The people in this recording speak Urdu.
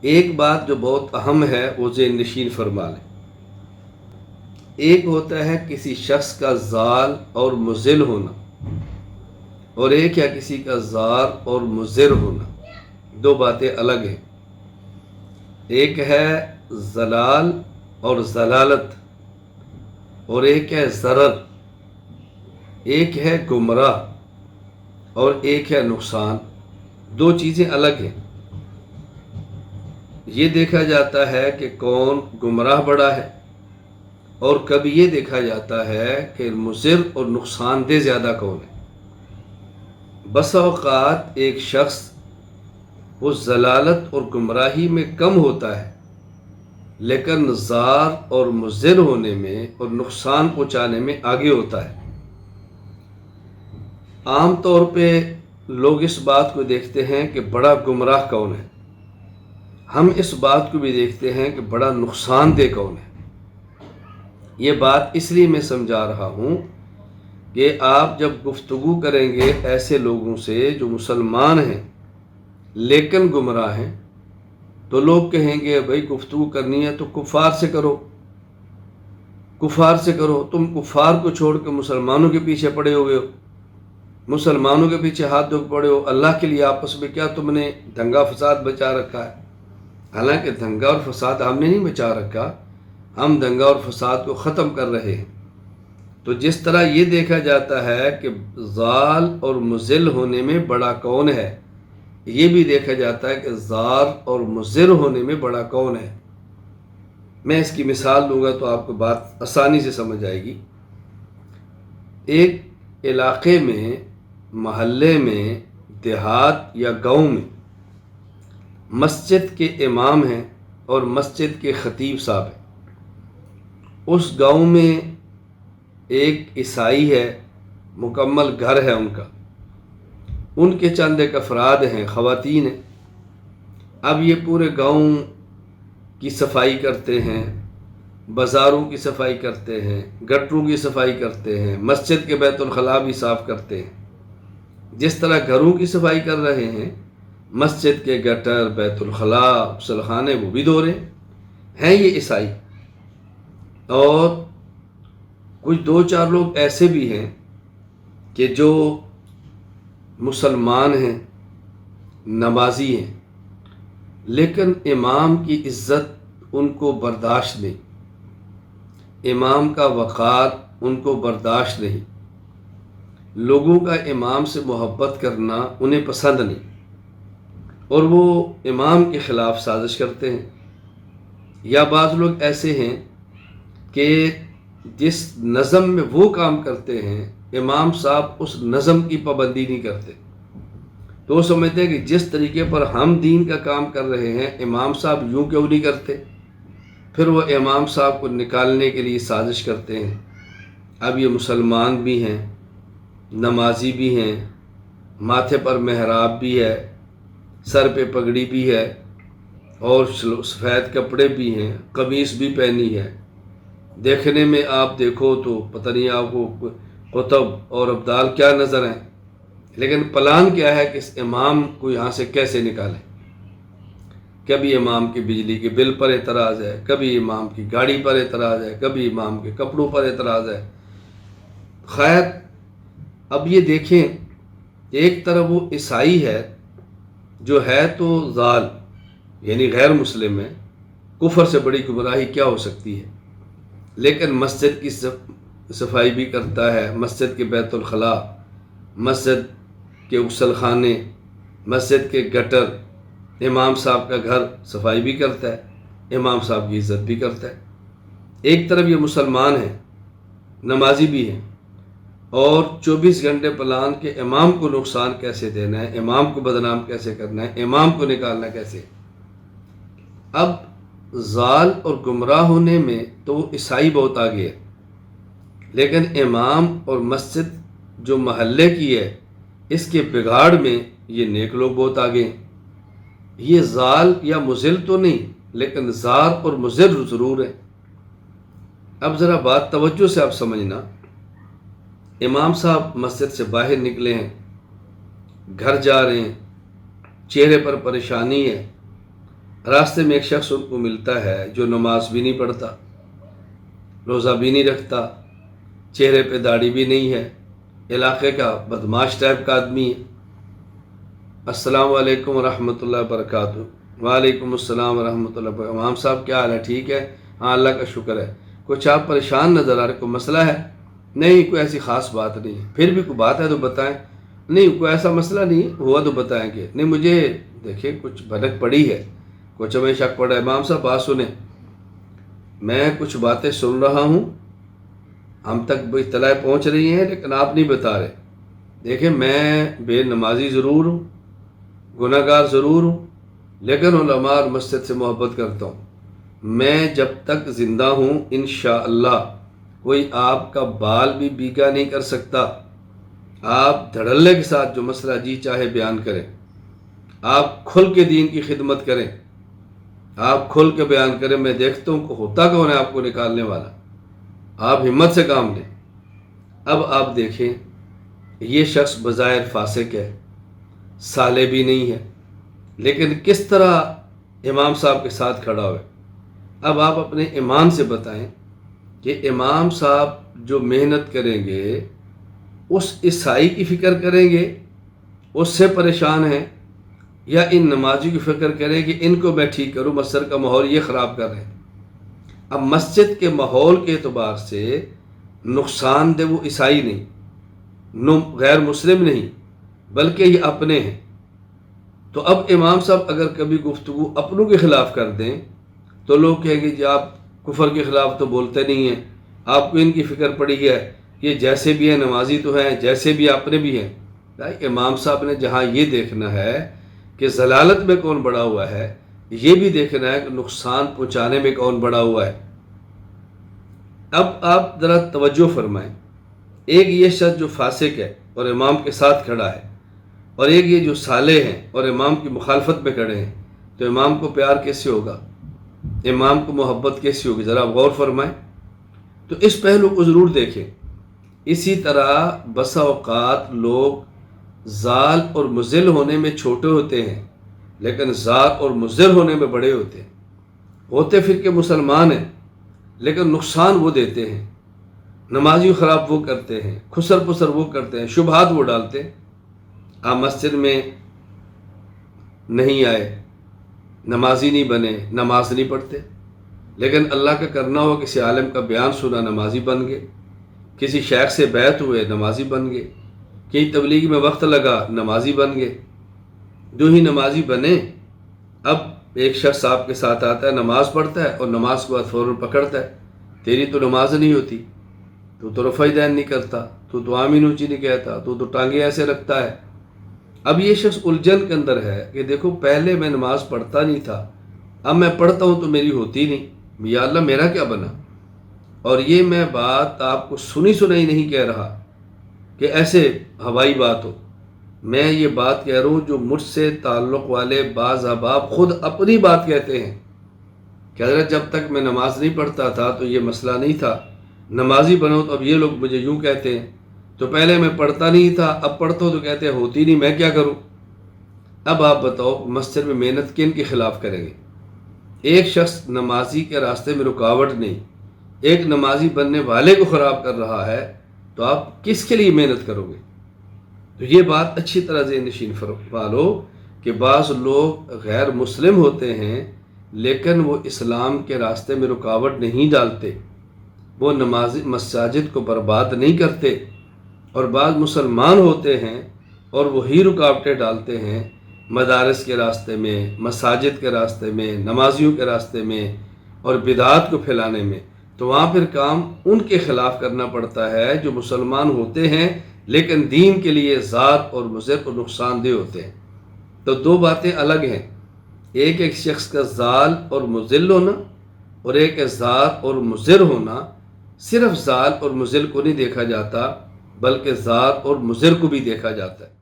ایک بات جو بہت اہم ہے وہ ذہن نشین فرما لیں۔ ایک ہوتا ہے کسی شخص کا ضال اور مضل ہونا، اور ایک ہے کسی کا زار اور مضر ہونا۔ دو باتیں الگ ہیں۔ ایک ہے ضلال اور ضلالت، اور ایک ہے ضرر۔ ایک ہے گمراہ اور ایک ہے نقصان۔ دو چیزیں الگ ہیں۔ یہ دیکھا جاتا ہے کہ کون گمراہ بڑا ہے، اور کبھی یہ دیکھا جاتا ہے کہ مضر اور نقصان دہ زیادہ کون ہے۔ بسا اوقات ایک شخص وہ ضلالت اور گمراہی میں کم ہوتا ہے، لیکن زار اور مضر ہونے میں اور نقصان پہنچانے میں آگے ہوتا ہے۔ عام طور پہ لوگ اس بات کو دیکھتے ہیں کہ بڑا گمراہ کون ہے، ہم اس بات کو بھی دیکھتے ہیں کہ بڑا نقصان دہ کون ہے۔ یہ بات اس لیے میں سمجھا رہا ہوں کہ آپ جب گفتگو کریں گے ایسے لوگوں سے جو مسلمان ہیں لیکن گمراہ ہیں، تو لوگ کہیں گے بھائی گفتگو کرنی ہے تو کفار سے کرو، کفار سے کرو، تم کفار کو چھوڑ کے مسلمانوں کے پیچھے پڑے ہوئے ہو، مسلمانوں کے پیچھے ہاتھ دھو پڑے ہو، اللہ کے لیے آپس میں کیا تم نے دنگا فساد بچا رکھا ہے؟ حالانکہ دنگا اور فساد ہم نے نہیں بچا رکھا، ہم دنگا اور فساد کو ختم کر رہے ہیں۔ تو جس طرح یہ دیکھا جاتا ہے کہ ضال اور مضل ہونے میں بڑا کون ہے، یہ بھی دیکھا جاتا ہے کہ زار اور مضر ہونے میں بڑا کون ہے۔ میں اس کی مثال دوں گا تو آپ کو بات آسانی سے سمجھ آئے گی۔ ایک علاقے میں، محلے میں، دیہات یا گاؤں میں مسجد کے امام ہیں اور مسجد کے خطیب صاحب ہیں۔ اس گاؤں میں ایک عیسائی ہے، مکمل گھر ہے ان کا، ان کے چند ایک افراد ہیں، خواتین ہیں۔ اب یہ پورے گاؤں کی صفائی کرتے ہیں، بازاروں کی صفائی کرتے ہیں، گٹروں کی صفائی کرتے ہیں، مسجد کے بیت الخلاء بھی صاف کرتے ہیں۔ جس طرح گھروں کی صفائی کر رہے ہیں، مسجد کے گٹر، بیت الخلاء، غسل خانے وہ بھی دھو رہے ہیں یہ عیسائی۔ اور کچھ دو چار لوگ ایسے بھی ہیں کہ جو مسلمان ہیں، نمازی ہیں، لیکن امام کی عزت ان کو برداشت نہیں، امام کا وقار ان کو برداشت نہیں، لوگوں کا امام سے محبت کرنا انہیں پسند نہیں، اور وہ امام کے خلاف سازش کرتے ہیں۔ یا بعض لوگ ایسے ہیں کہ جس نظم میں وہ کام کرتے ہیں امام صاحب اس نظم کی پابندی نہیں کرتے، تو وہ سمجھتے ہیں کہ جس طریقے پر ہم دین کا کام کر رہے ہیں امام صاحب یوں کیوں نہیں کرتے، پھر وہ امام صاحب کو نکالنے کے لیے سازش کرتے ہیں۔ اب یہ مسلمان بھی ہیں، نمازی بھی ہیں، ماتھے پر محراب بھی ہے، سر پہ پگڑی بھی ہے، اور سفید کپڑے بھی ہیں، قمیص بھی پہنی ہے، دیکھنے میں آپ دیکھو تو پتہ نہیں آپ کو قطب اور ابدال کیا نظر ہیں، لیکن پلان کیا ہے کہ اس امام کو یہاں سے کیسے نکالیں۔ کبھی امام کی بجلی کے بل پر اعتراض ہے، کبھی امام کی گاڑی پر اعتراض ہے، کبھی امام کے کپڑوں پر اعتراض ہے۔ خیر، اب یہ دیکھیں، ایک طرف وہ عیسائی ہے جو ہے تو ضال یعنی غیر مسلم ہے، کفر سے بڑی گمراہی کیا ہو سکتی ہے، لیکن مسجد کی صفائی بھی کرتا ہے، مسجد کے بیت الخلاء، مسجد کے غسل خانے، مسجد کے گٹر، امام صاحب کا گھر صفائی بھی کرتا ہے، امام صاحب کی عزت بھی کرتا ہے۔ ایک طرف یہ مسلمان ہیں، نمازی بھی ہیں، اور 24 گھنٹے پلان کے امام کو نقصان کیسے دینا ہے، امام کو بدنام کیسے کرنا ہے، امام کو نکالنا کیسے۔ اب ضال اور گمراہ ہونے میں تو عیسائی بہت آگے ہے، لیکن امام اور مسجد جو محلے کی ہے اس کے بگاڑ میں یہ نیک لوگ بہت آگے ہیں۔ یہ ضال یا مضل تو نہیں، لیکن زار اور مضر ضرور ہے۔ اب ذرا بات توجہ سے آپ سمجھنا، امام صاحب مسجد سے باہر نکلے ہیں، گھر جا رہے ہیں، چہرے پر پریشانی ہے، راستے میں ایک شخص ان کو ملتا ہے جو نماز بھی نہیں پڑھتا، روزہ بھی نہیں رکھتا، چہرے پہ داڑھی بھی نہیں ہے، علاقے کا بدماش ٹائپ کا آدمی ہے۔ السلام علیکم ورحمۃ اللہ وبرکاتہ۔ وعلیکم السلام ورحمۃ اللہ وبرکاتہ۔ امام صاحب کیا حال ہے؟ ٹھیک ہے؟ ہاں اللہ کا شکر ہے۔ کچھ آپ پریشان نظر آ رہے، کوئی مسئلہ ہے؟ نہیں کوئی ایسی خاص بات نہیں ہے۔ پھر بھی کوئی بات ہے تو بتائیں۔ نہیں کوئی ایسا مسئلہ نہیں ہے، ہوا تو بتائیں گے۔ نہیں مجھے دیکھیں کچھ بھنک پڑی ہے، کچھ ہمیں شک پڑا ہے۔ امام صاحب بات سنیں، میں کچھ باتیں سن رہا ہوں، ہم تک وہ اطلاع پہنچ رہی ہیں لیکن آپ نہیں بتا رہے۔ دیکھیں میں بے نمازی ضرور ہوں، گناہ گار ضرور ہوں، لیکن علماء اور مسجد سے محبت کرتا ہوں۔ میں جب تک زندہ ہوں انشاءاللہ کوئی آپ کا بال بھی بیگا نہیں کر سکتا۔ آپ دھڑلے کے ساتھ جو مسئلہ جی چاہے بیان کریں، آپ کھل کے دین کی خدمت کریں، آپ کھل کے بیان کریں، میں دیکھتا ہوں کہ ہوتا کون ہے آپ کو نکالنے والا۔ آپ ہمت سے کام لیں۔ اب آپ دیکھیں یہ شخص بظاہر فاسق ہے، صالح بھی نہیں ہے، لیکن کس طرح امام صاحب کے ساتھ کھڑا ہوئے۔ اب آپ اپنے ایمان سے بتائیں کہ امام صاحب جو محنت کریں گے اس عیسائی کی فکر کریں گے، اس سے پریشان ہیں، یا ان نمازی کی فکر کریں کہ ان کو میں ٹھیک کروں، مسجد کا ماحول یہ خراب کر رہے ہیں۔ اب مسجد کے ماحول کے اعتبار سے نقصان دہ وہ عیسائی نہیں، غیر مسلم نہیں، بلکہ یہ اپنے ہیں۔ تو اب امام صاحب اگر کبھی گفتگو اپنوں کے خلاف کر دیں تو لوگ کہیں گے جی آپ کفر کے خلاف تو بولتے نہیں ہیں، آپ کو ان کی فکر پڑی ہے، یہ جیسے بھی ہیں نمازی تو ہیں، جیسے بھی اپنے بھی ہیں۔ امام صاحب نے جہاں یہ دیکھنا ہے کہ ضلالت میں کون بڑا ہوا ہے، یہ بھی دیکھنا ہے کہ نقصان پہنچانے میں کون بڑا ہوا ہے۔ اب آپ ذرا توجہ فرمائیں، ایک یہ شخص جو فاسق ہے اور امام کے ساتھ کھڑا ہے، اور ایک یہ جو صالح ہیں اور امام کی مخالفت میں کھڑے ہیں، تو امام کو پیار کیسے ہوگا، امام کو محبت کیسی ہوگی؟ ذرا غور فرمائیں۔ تو اس پہلو کو ضرور دیکھیں۔ اسی طرح بسا اوقات لوگ ضال اور مضل ہونے میں چھوٹے ہوتے ہیں لیکن ضال اور مضر ہونے میں بڑے ہوتے ہیں، ہوتے پھر کے مسلمان ہیں لیکن نقصان وہ دیتے ہیں، نمازی خراب وہ کرتے ہیں، خسر پسر وہ کرتے ہیں، شبہات وہ ڈالتے ہیں۔ آپ مسجد میں نہیں آئے، نمازی نہیں بنے، نماز نہیں پڑھتے، لیکن اللہ کا کرنا ہو کسی عالم کا بیان سنا، نمازی بن گئے، کسی شیخ سے بیعت ہوئے، نمازی بن گئے، کہیں تبلیغ میں وقت لگا، نمازی بن گئے۔ جو ہی نمازی بنے، اب ایک شخص آپ کے ساتھ آتا ہے، نماز پڑھتا ہے اور نماز کے بعد فوراً پکڑتا ہے، تیری تو نماز نہیں ہوتی، تو رفع دین نہیں کرتا، تو آمین اونچی نہیں کہتا، تو ٹانگیں ایسے رکھتا ہے۔ اب یہ شخص الجھن کے اندر ہے کہ دیکھو پہلے میں نماز پڑھتا نہیں تھا، اب میں پڑھتا ہوں تو میری ہوتی نہیں، یا اللہ میرا کیا بنا؟ اور یہ میں بات آپ کو سنائی نہیں کہہ رہا کہ ایسے ہوائی بات ہو، میں یہ بات کہہ رہا ہوں جو مجھ سے تعلق والے بعض احباب خود اپنی بات کہتے ہیں کہ حضرت جب تک میں نماز نہیں پڑھتا تھا تو یہ مسئلہ نہیں تھا، نمازی بنو تو اب یہ لوگ مجھے یوں کہتے ہیں، تو پہلے میں پڑھتا نہیں تھا، اب پڑھتا ہوں تو کہتے ہیں ہوتی نہیں، میں کیا کروں؟ اب آپ بتاؤ مسجد میں محنت کن کے خلاف کریں گے؟ ایک شخص نمازی کے راستے میں رکاوٹ نہیں، ایک نمازی بننے والے کو خراب کر رہا ہے، تو آپ کس کے لیے محنت کرو گے؟ تو یہ بات اچھی طرح ذہن نشین فرما لو کہ بعض لوگ غیر مسلم ہوتے ہیں لیکن وہ اسلام کے راستے میں رکاوٹ نہیں ڈالتے، وہ نماز مساجد کو برباد نہیں کرتے، اور بعض مسلمان ہوتے ہیں اور وہی رکاوٹیں ڈالتے ہیں مدارس کے راستے میں، مساجد کے راستے میں، نمازیوں کے راستے میں اور بدعات کو پھیلانے میں۔ تو وہاں پھر کام ان کے خلاف کرنا پڑتا ہے جو مسلمان ہوتے ہیں لیکن دین کے لیے ذات اور مضر اور نقصان دہ ہوتے ہیں۔ تو دو باتیں الگ ہیں، ایک شخص کا ضال اور مضل ہونا اور ایک ذات اور مضر ہونا۔ صرف ذال اور مضل کو نہیں دیکھا جاتا بلکہ ذات اور مضر کو بھی دیکھا جاتا ہے۔